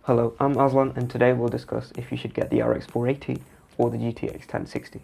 Hello, I'm Aslan and today we'll discuss if you should get the RX 480 or the GTX 1060.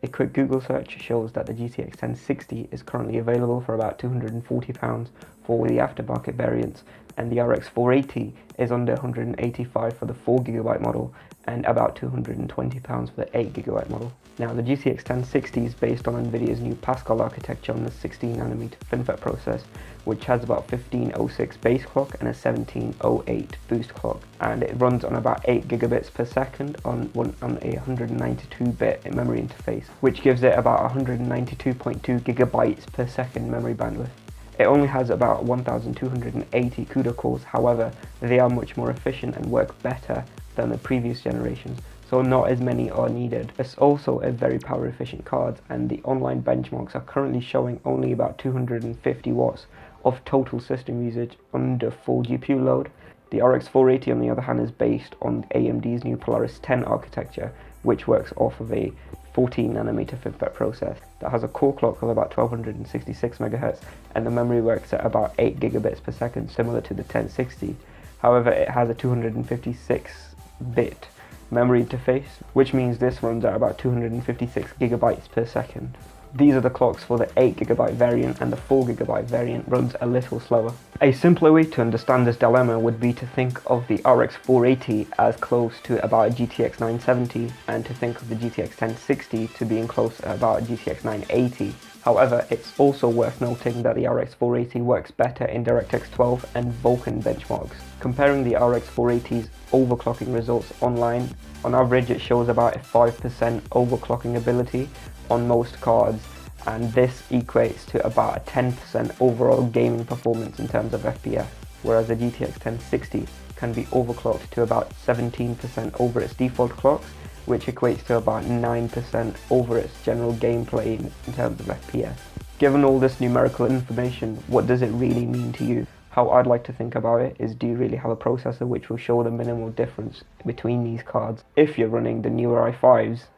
A quick Google search shows that the GTX 1060 is currently available for about £240 for the aftermarket variants, and the RX 480 is under £185 for the 4GB model and about £220 for the 8GB model. Now, the GTX 1060 is based on Nvidia's new Pascal architecture on the 16nm FinFET process, which has about 1506 base clock and a 1708 boost clock, and it runs on about 8 gigabits per second on a 192-bit memory interface, which gives it about 192.2 gigabytes per second memory bandwidth. It only has about 1280 CUDA cores, however, they are much more efficient and work better than the previous generations, so not as many are needed. It's also a very power efficient card, and the online benchmarks are currently showing only about 250 watts of total system usage under full GPU load. The RX 480 on the other hand is based on AMD's new Polaris 10 architecture, which works off of a 14nm FinFET process that has a core clock of about 1266 MHz, and the memory works at about 8 gigabits per second, similar to the 1060. However, it has a 256-bit memory interface, which means this runs at about 256 gigabytes per second. These are the clocks for the 8GB variant, and the 4GB variant runs a little slower. A simpler way to understand this dilemma would be to think of the RX 480 as close to about a GTX 970 and to think of the GTX 1060 to being close to about a GTX 980. However, it's also worth noting that the RX 480 works better in DirectX 12 and Vulkan benchmarks. Comparing the RX 480's overclocking results online, on average it shows about a 5% overclocking ability on most cards, and this equates to about a 10% overall gaming performance in terms of FPS, whereas the GTX 1060 can be overclocked to about 17% over its default clocks, which equates to about 9% over its general gameplay in terms of FPS. Given all this numerical information, what does it really mean to you? How I'd like to think about it is, do you really have a processor which will show the minimal difference between these cards? If you're running the newer i5s,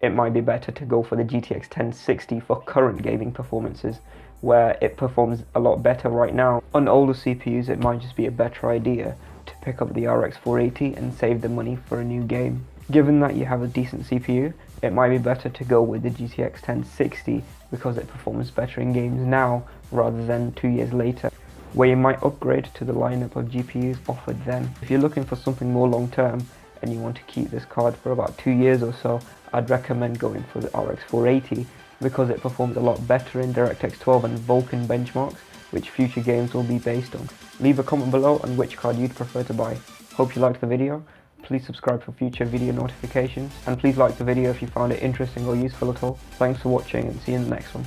it might be better to go for the GTX 1060 for current gaming performances, where it performs a lot better right now. On older CPUs, it might just be a better idea to pick up the RX 480 and save the money for a new game. Given that you have a decent CPU, it might be better to go with the GTX 1060 because it performs better in games now rather than 2 years later, where you might upgrade to the lineup of GPUs offered then. If you're looking for something more long term and you want to keep this card for about 2 years or so, I'd recommend going for the RX 480 because it performs a lot better in DirectX 12 and Vulkan benchmarks, which future games will be based on. Leave a comment below on which card you'd prefer to buy. Hope you liked the video. Please subscribe for future video notifications, and please like the video if you found it interesting or useful at all. Thanks for watching, and see you in the next one.